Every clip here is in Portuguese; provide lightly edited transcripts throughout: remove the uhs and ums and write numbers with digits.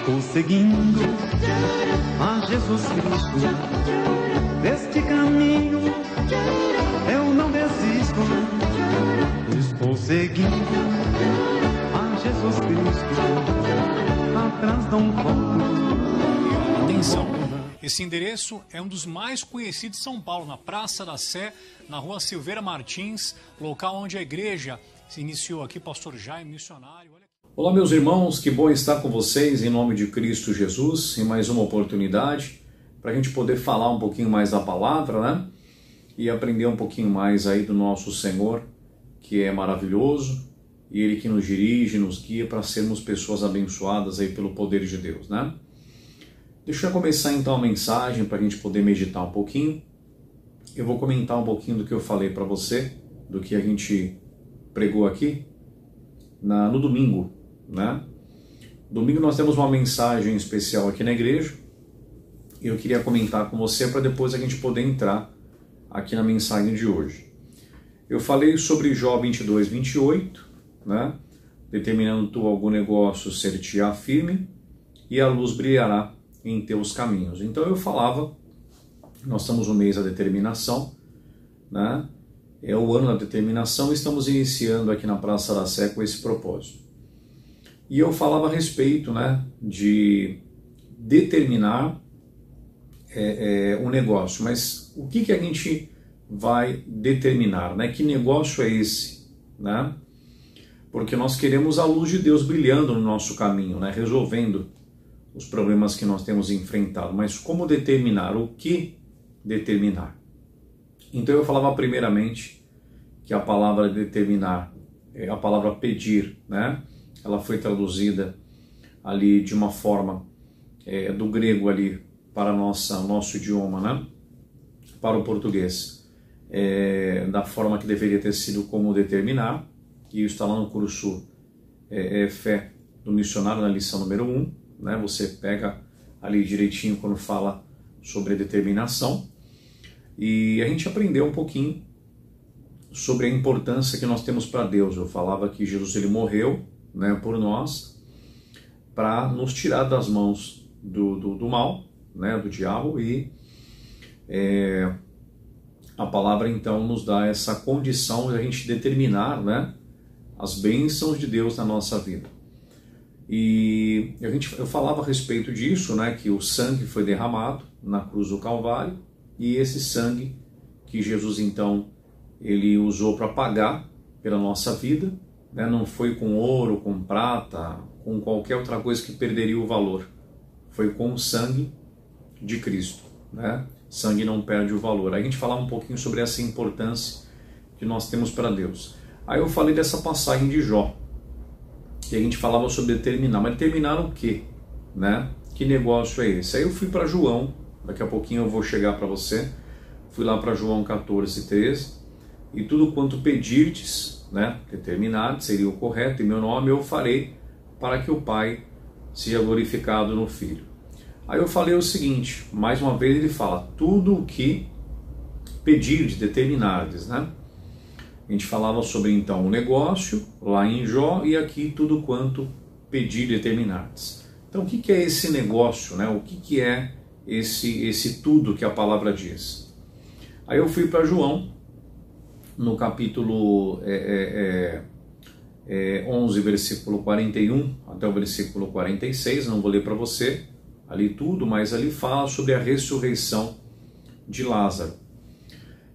Estou seguindo a Jesus Cristo, deste caminho eu não desisto. Estou seguindo a Jesus Cristo, atrás de um corpo. Atenção, esse endereço é um dos mais conhecidos de São Paulo, na Praça da Sé, na rua Silveira Martins, local onde a igreja se iniciou aqui, pastor Jaime, missionário. Olá, meus irmãos, que bom estar com vocês em nome de Cristo Jesus, em mais uma oportunidade para a gente poder falar um pouquinho mais da palavra, né? E aprender um pouquinho mais aí do nosso Senhor, que é maravilhoso, e Ele que nos dirige, nos guia para sermos pessoas abençoadas aí pelo poder de Deus, né? Deixa eu começar então a mensagem para a gente poder meditar um pouquinho. Eu vou comentar um pouquinho do que eu falei para você, do que a gente pregou aqui no domingo, né? Domingo nós temos uma mensagem especial aqui na igreja e eu queria comentar com você para depois a gente poder entrar aqui na mensagem de hoje. Eu falei sobre Jó 22, 28, né? Determinando tu algum negócio ser-te-á firme e a luz brilhará em teus caminhos. Então eu falava, nós estamos no mês da determinação, né? É o ano da determinação e estamos iniciando aqui na Praça da Sé com esse propósito. E eu falava a respeito, né, de determinar um negócio, mas o que a gente vai determinar, né? Que negócio é esse, né? Porque nós queremos a luz de Deus brilhando no nosso caminho, né? Resolvendo os problemas que nós temos enfrentado, mas como determinar? O que determinar? Então eu falava primeiramente que a palavra determinar é a palavra pedir, né? Ela foi traduzida ali de uma forma do grego ali para nosso idioma, né? Para o português, da forma que deveria ter sido como determinar, e isso está lá no curso Fé do Missionário, na lição número 1, né? Você pega ali direitinho quando fala sobre determinação. E a gente aprendeu um pouquinho sobre a importância que nós temos para Deus. Eu falava que Jesus ele morreu, né, por nós, para nos tirar das mãos do mal, né, do diabo, e a palavra então nos dá essa condição de a gente determinar, né, as bênçãos de Deus na nossa vida. E eu falava a respeito disso, né, que o sangue foi derramado na cruz do Calvário, e esse sangue que Jesus então ele usou para pagar pela nossa vida, né? Não foi com ouro, com prata, com qualquer outra coisa que perderia o valor. Foi com o sangue de Cristo, né? Sangue não perde o valor. Aí a gente falava um pouquinho sobre essa importância que nós temos para Deus. Aí eu falei dessa passagem de Jó, que a gente falava sobre determinar. Mas determinar o quê? Né? Que negócio é esse? Aí eu fui para João, daqui a pouquinho eu vou chegar para você. Fui lá para João 14, 13. E tudo quanto pedirdes, né, determinado, seria o correto, em meu nome eu farei, para que o Pai seja glorificado no Filho. Aí eu falei o seguinte, mais uma vez ele fala, tudo o que pedirdes, determinardes, né? A gente falava sobre então o negócio, lá em Jó, e aqui tudo quanto pedir, determinardes. Então o que é esse negócio, né? O que é esse tudo que a palavra diz? Aí eu fui para João, no capítulo 11, versículo 41 até o versículo 46, não vou ler para você ali tudo, mas ali fala sobre a ressurreição de Lázaro.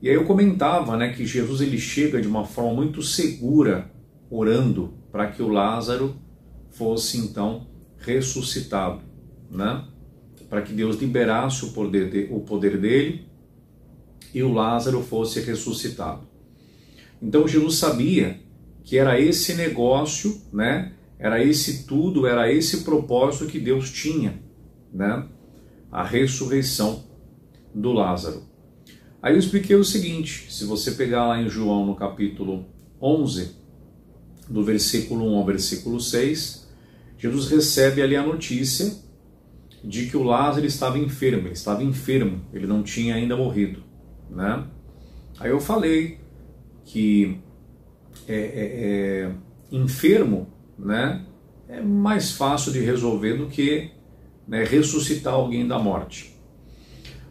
E aí eu comentava, né, que Jesus ele chega de uma forma muito segura, orando para que o Lázaro fosse então ressuscitado, né? Para que Deus liberasse o poder dele e o Lázaro fosse ressuscitado. Então Jesus sabia que era esse negócio, né? Era esse tudo, era esse propósito que Deus tinha, né? A ressurreição do Lázaro. Aí eu expliquei o seguinte, se você pegar lá em João no capítulo 11, do versículo 1 ao versículo 6, Jesus recebe ali a notícia de que o Lázaro estava enfermo, ele não tinha ainda morrido, né? Aí eu falei que enfermo, né, é mais fácil de resolver do que, né, ressuscitar alguém da morte.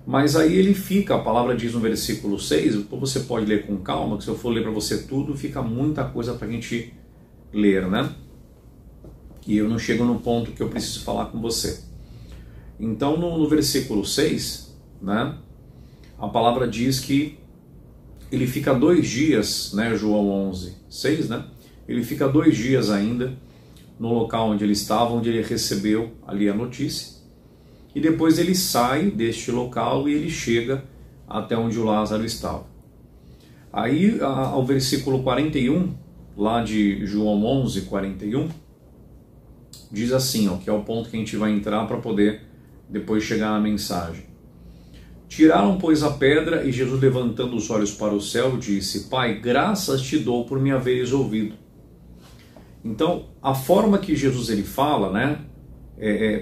Mas aí ele fica, a palavra diz no versículo 6, você pode ler com calma, que se eu for ler para você tudo, fica muita coisa para a gente ler, né? E eu não chego no ponto que eu preciso falar com você. Então no versículo 6, né, a palavra diz que ele fica 2 dias, né, João 11, 6, né? Ele fica 2 dias ainda no local onde ele estava, onde ele recebeu ali a notícia. E depois ele sai deste local e ele chega até onde o Lázaro estava. Aí, ao versículo 41, lá de João 11, 41, diz assim, ó, que é o ponto que a gente vai entrar para poder depois chegar na mensagem. Tiraram, pois, a pedra, e Jesus, levantando os olhos para o céu, disse: Pai, graças te dou por me haveres ouvido. Então, a forma que Jesus ele fala, né,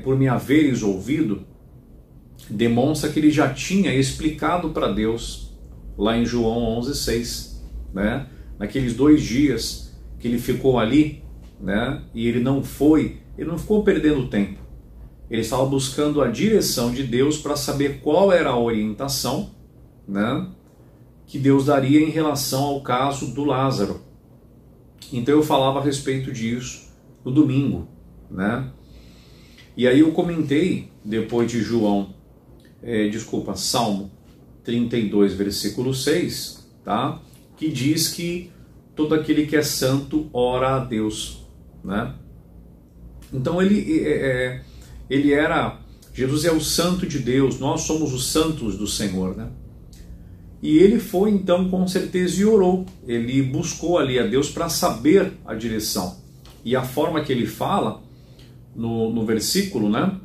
por me haveres ouvido, demonstra que ele já tinha explicado para Deus, lá em João 11,6, né, naqueles 2 dias que ele ficou ali, né, e ele não ficou perdendo tempo. Ele estava buscando a direção de Deus para saber qual era a orientação, né, que Deus daria em relação ao caso do Lázaro. Então eu falava a respeito disso no domingo, né? E aí eu comentei, depois de Salmo 32, versículo 6, tá? Que diz que todo aquele que é santo ora a Deus, né? Então Jesus é o santo de Deus, nós somos os santos do Senhor, né? E ele foi então com certeza e orou, ele buscou ali a Deus para saber a direção. E a forma que ele fala no versículo, né?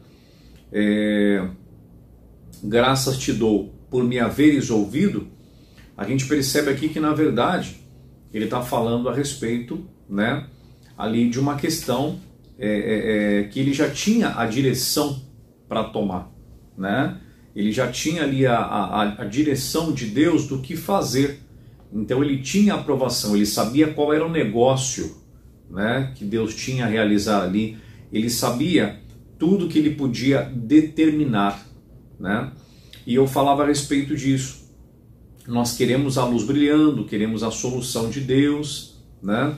Graças te dou por me haveres ouvido, a gente percebe aqui que na verdade ele está falando a respeito, né, ali de uma questão que ele já tinha a direção para tomar, né? Ele já tinha ali a direção de Deus do que fazer. Então ele tinha aprovação, ele sabia qual era o negócio, né, que Deus tinha a realizar ali. Ele sabia tudo que ele podia determinar, né? E eu falava a respeito disso. Nós queremos a luz brilhando, queremos a solução de Deus, né?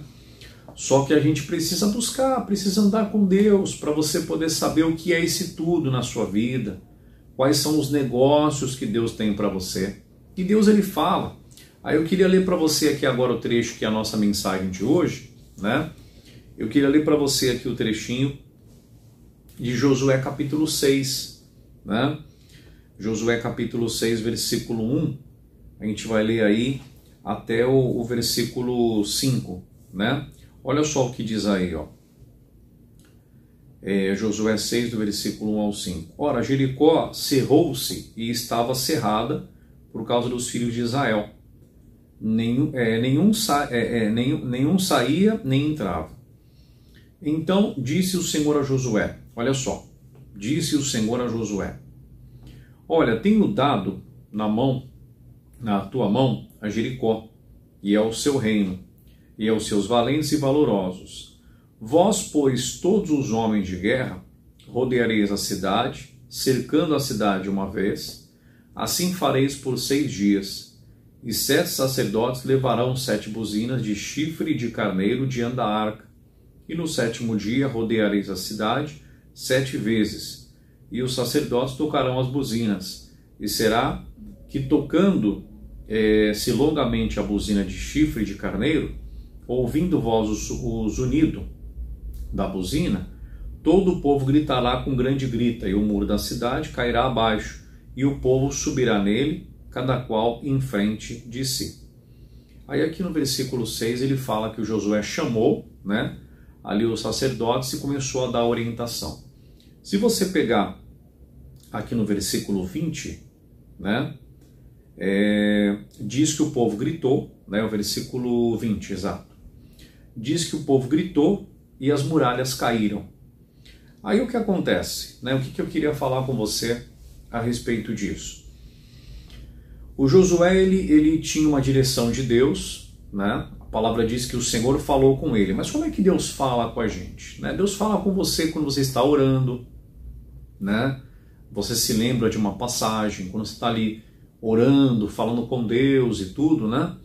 Só que a gente precisa buscar, precisa andar com Deus para você poder saber o que é esse tudo na sua vida. Quais são os negócios que Deus tem para você. E Deus ele fala. Aí eu queria ler para você aqui agora o trecho que é a nossa mensagem de hoje, né? Eu queria ler para você aqui o trechinho de Josué capítulo 6, né? Josué capítulo 6, versículo 1. A gente vai ler aí até o versículo 5, né? Olha só o que diz aí, ó. Josué 6, do versículo 1 ao 5. Ora, Jericó cerrou-se e estava cerrada por causa dos filhos de Israel. Nenhum saía nem entrava. Então disse o Senhor a Josué, olha só, disse o Senhor a Josué: olha, tenho dado na tua mão a Jericó, e ao seu reino, e aos seus valentes e valorosos. Vós, pois, todos os homens de guerra, rodeareis a cidade, cercando a cidade uma vez. Assim fareis por 6 dias. E 7 sacerdotes levarão 7 buzinas de chifre de carneiro diante da arca. E no 7º dia rodeareis a cidade 7 vezes. E os sacerdotes tocarão as buzinas. E será que, tocando-se longamente a buzina de chifre de carneiro, ouvindo vós o zunido da buzina, todo o povo gritará com grande grita, e o muro da cidade cairá abaixo, e o povo subirá nele, cada qual em frente de si. Aí aqui no versículo 6 ele fala que o Josué chamou, né, ali os sacerdotes e começou a dar orientação. Se você pegar aqui no versículo 20, né, diz que o povo gritou, né, o versículo 20, exato. Diz que o povo gritou e as muralhas caíram. Aí o que acontece? Né? O que eu queria falar com você a respeito disso? O Josué ele tinha uma direção de Deus, né? palavra diz que o Senhor falou com ele. Mas como é que Deus fala com a gente? Né? Deus fala com você quando você está orando, né? Você se lembra de uma passagem, quando você está ali orando, falando com Deus e tudo, né?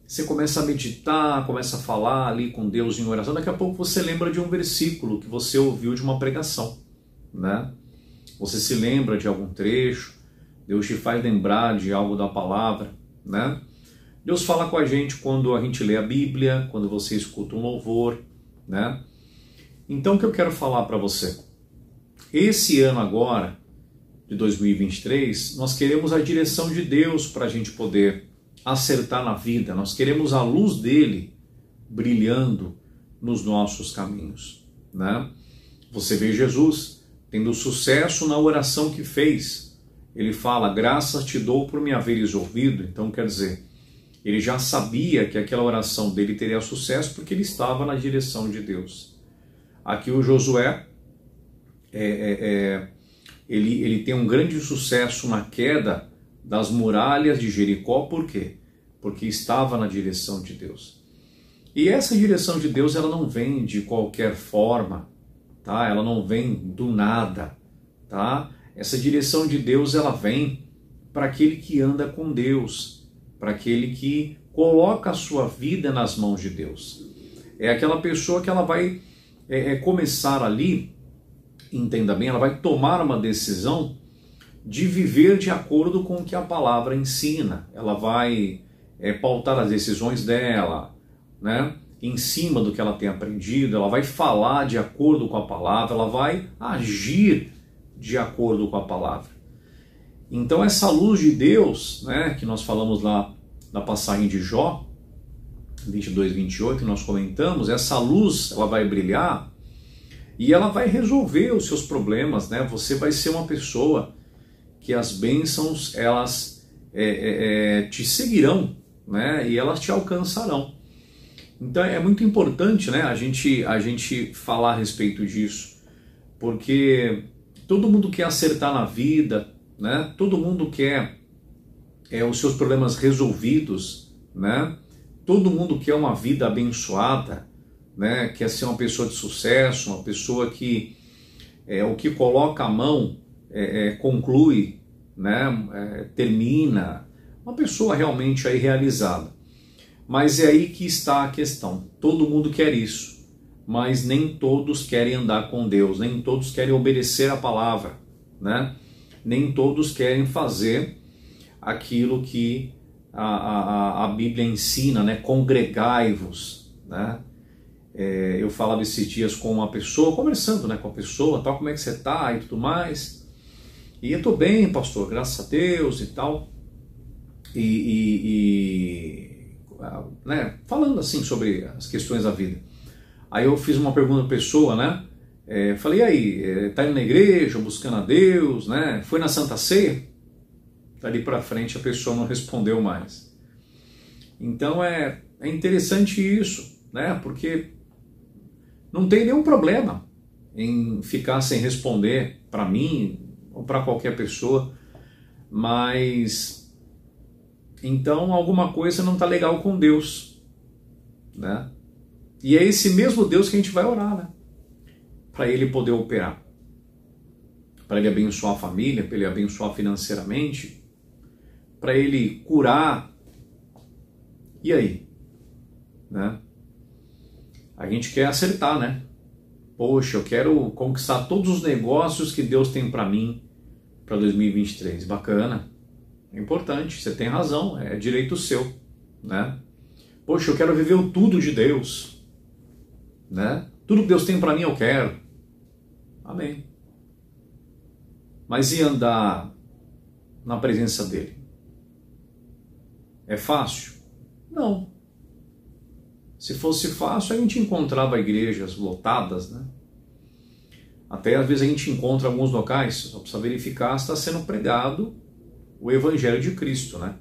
Você começa a meditar, começa a falar ali com Deus em oração, daqui a pouco você lembra de um versículo que você ouviu de uma pregação, né? Você se lembra de algum trecho, Deus te faz lembrar de algo da palavra, né? Deus fala com a gente quando a gente lê a Bíblia, quando você escuta um louvor, né? Então o que eu quero falar para você? Esse ano agora, de 2023, nós queremos a direção de Deus para a gente poder acertar na vida. Nós queremos a luz dele brilhando nos nossos caminhos, né? Você vê Jesus tendo sucesso na oração que fez. Ele fala, graças te dou por me haveres ouvido. Então quer dizer, ele já sabia que aquela oração dele teria sucesso porque ele estava na direção de Deus. Aqui o Josué, ele tem um grande sucesso na queda das muralhas de Jericó. Por quê? Porque estava na direção de Deus. E essa direção de Deus, ela não vem de qualquer forma, tá? Ela não vem do nada, tá? Essa direção de Deus, ela vem para aquele que anda com Deus, para aquele que coloca a sua vida nas mãos de Deus. É aquela pessoa que ela vai começar ali, entenda bem, ela vai tomar uma decisão de viver de acordo com o que a palavra ensina. Ela vai pautar as decisões dela, né, em cima do que ela tem aprendido, ela vai falar de acordo com a palavra, ela vai agir de acordo com a palavra. Então essa luz de Deus, né, que nós falamos lá na passagem de Jó, 22, 28, que nós comentamos, essa luz ela vai brilhar e ela vai resolver os seus problemas, né? Você vai ser uma pessoa que as bênçãos elas te seguirão, né? E elas te alcançarão. Então é muito importante, né, a gente falar a respeito disso, porque todo mundo quer acertar na vida, né? Todo mundo quer os seus problemas resolvidos, né? Todo mundo quer uma vida abençoada, né? Quer ser uma pessoa de sucesso, uma pessoa que o que coloca a mão conclui, né? Termina, uma pessoa realmente aí realizada. Mas é aí que está a questão. Todo mundo quer isso, mas nem todos querem andar com Deus, nem todos querem obedecer a palavra, né? Nem todos querem fazer aquilo que a Bíblia ensina, né? Congregai-vos, né? Eu falava esses dias com uma pessoa, conversando, né, com a pessoa, tal, como é que você está e tudo mais. E eu estou bem, pastor, graças a Deus e tal. Né, falando assim sobre as questões da vida. Aí eu fiz uma pergunta à pessoa, né? Falei, e aí, tá indo na igreja, buscando a Deus, né? Foi na Santa Ceia? Dali para frente a pessoa não respondeu mais. Então é interessante isso, né? Porque não tem nenhum problema em ficar sem responder para mim ou para qualquer pessoa, mas então alguma coisa não está legal com Deus, né? E é esse mesmo Deus que a gente vai orar, né? Para Ele poder operar, para Ele abençoar a família, para Ele abençoar financeiramente, para Ele curar. E aí? Né? A gente quer acertar, né? Poxa, eu quero conquistar todos os negócios que Deus tem para mim para 2023. Bacana, é importante, você tem razão, é direito seu, né? Poxa, eu quero viver o tudo de Deus, né? Tudo que Deus tem para mim eu quero. Amém. Mas e andar na presença dele? É fácil? Não. Se fosse fácil, a gente encontrava igrejas lotadas, né? Até às vezes a gente encontra alguns locais, só precisa verificar se está sendo pregado o Evangelho de Cristo, né?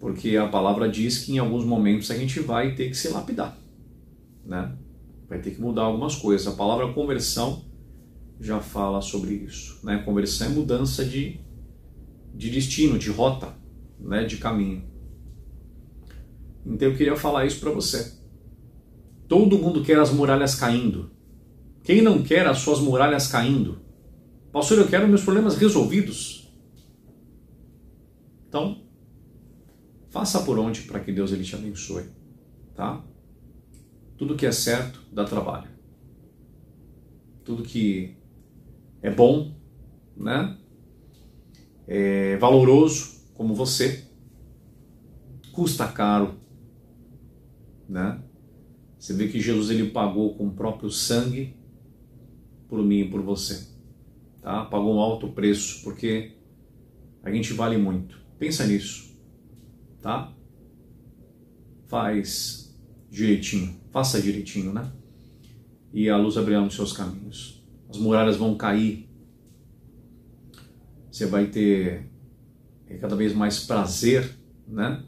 Porque a palavra diz que em alguns momentos a gente vai ter que se lapidar, né? Vai ter que mudar algumas coisas. A palavra conversão já fala sobre isso, né? Conversão é mudança de destino, de rota, né? De caminho. Então eu queria falar isso para você. Todo mundo quer as muralhas caindo. Quem não quer as suas muralhas caindo? Pastor, eu quero meus problemas resolvidos. Então, faça por onde para que Deus ele te abençoe, tá? Tudo que é certo dá trabalho. Tudo que é bom, né? É valoroso, como você, custa caro, né? Você vê que Jesus ele pagou com o próprio sangue por mim e por você, tá? Pagou um alto preço, porque a gente vale muito. Pensa nisso, tá? Faz direitinho, faça direitinho, né? E a luz abrirá nos seus caminhos. As muralhas vão cair. Você vai ter cada vez mais prazer, né?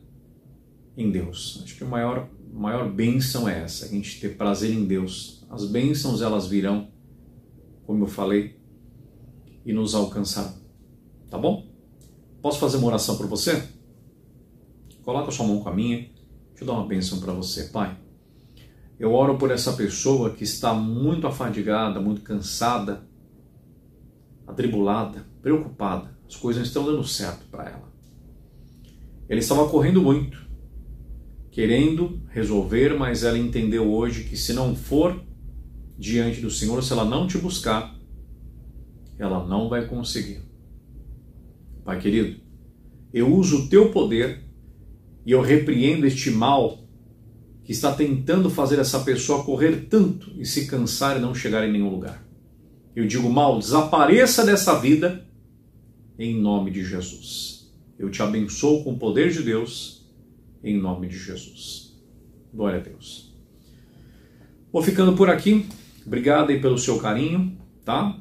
Em Deus. Acho que a maior bênção é essa, a gente ter prazer em Deus. As bênçãos elas virão, como eu falei, e nos alcançarão. Tá bom? Posso fazer uma oração por você? Coloca a sua mão com a minha. Deixa eu dar uma bênção para você. Pai, eu oro por essa pessoa que está muito afadigada, muito cansada, atribulada, preocupada. As coisas não estão dando certo para ela. Ela estava correndo muito, querendo resolver, mas ela entendeu hoje que se não for diante do Senhor, se ela não te buscar, ela não vai conseguir. Pai querido, eu uso o teu poder e eu repreendo este mal que está tentando fazer essa pessoa correr tanto e se cansar e não chegar em nenhum lugar. Eu digo, mal, desapareça dessa vida em nome de Jesus. Eu te abençoo com o poder de Deus em nome de Jesus. Glória a Deus. Vou ficando por aqui. Obrigado aí pelo seu carinho, tá?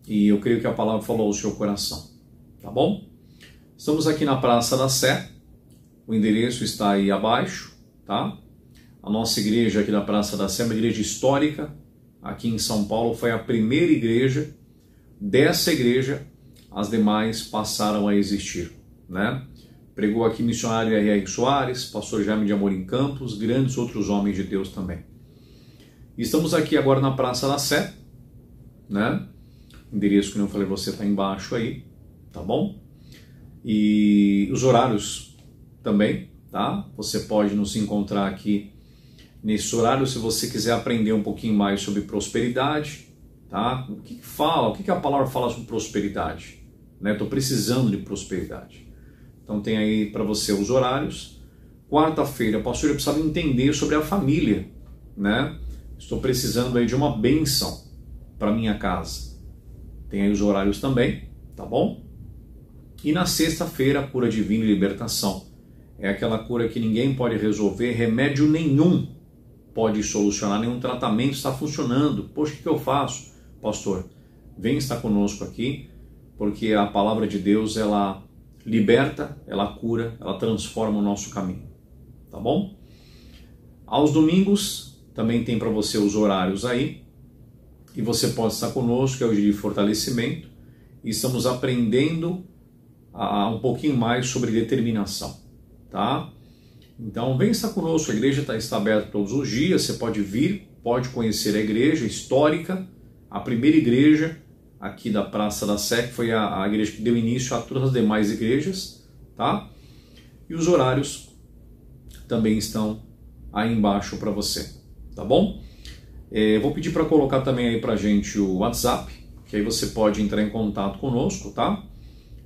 E eu creio que a palavra falou ao seu coração, tá bom? Estamos aqui na Praça da Sé. O endereço está aí abaixo, tá? A nossa igreja aqui da Praça da Sé é uma igreja histórica. Aqui em São Paulo foi a primeira igreja. Dessa igreja, as demais passaram a existir, né? Pregou aqui missionário R.R. Soares, pastor Jaime de Amorim Campos, grandes outros homens de Deus também. Estamos aqui agora na Praça da Sé, né? O endereço que eu falei você está embaixo aí, tá bom? E os horários também, tá? Você pode nos encontrar aqui nesse horário se você quiser aprender um pouquinho mais sobre prosperidade, tá? O que fala? O que a palavra fala sobre prosperidade? Né? Estou precisando de prosperidade. Então tem aí para você os horários. Quarta-feira, pastor, eu precisava entender sobre a família, né? Estou precisando aí de uma bênção para minha casa. Tem aí os horários também, tá bom? E na sexta-feira, a cura divina e libertação. É aquela cura que ninguém pode resolver, remédio nenhum pode solucionar, nenhum tratamento está funcionando. Poxa, o que eu faço? Pastor, vem estar conosco aqui, porque a palavra de Deus, ela liberta, ela cura, ela transforma o nosso caminho, tá bom? Aos domingos também tem para você os horários aí, e você pode estar conosco, é o dia de fortalecimento, e estamos aprendendo um pouquinho mais sobre determinação, tá? Então vem estar conosco, a igreja está aberta todos os dias, você pode vir, pode conhecer a igreja histórica, a primeira igreja aqui da Praça da Sé, que foi a igreja que deu início a todas as demais igrejas, tá? E os horários também estão aí embaixo para você, tá bom? Vou pedir para colocar também aí pra gente o WhatsApp, que aí você pode entrar em contato conosco, tá?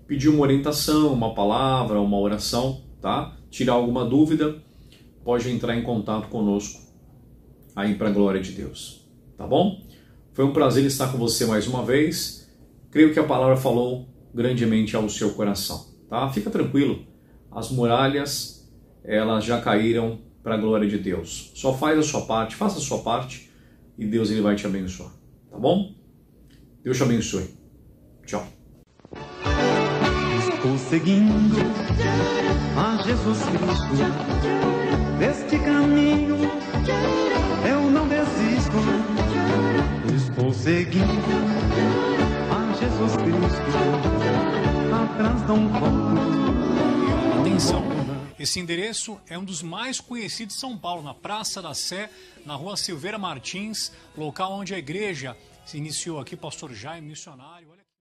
Pedir uma orientação, uma palavra, uma oração, tá? Tirar alguma dúvida, pode entrar em contato conosco aí para a glória de Deus, tá bom? Foi um prazer estar com você mais uma vez. Creio que a palavra falou grandemente ao seu coração, tá? Fica tranquilo, as muralhas, elas já caíram para a glória de Deus. Só faz a sua parte, faça a sua parte e Deus ele vai te abençoar, tá bom? Deus te abençoe. Tchau. Estou seguindo a Jesus Cristo, deste caminho eu não desisto. Estou seguindo a Jesus Cristo, atrás não volto. Atenção! Esse endereço é um dos mais conhecidos de São Paulo, na Praça da Sé, na Rua Silveira Martins, local onde a igreja se iniciou aqui, pastor Jaime Missionário.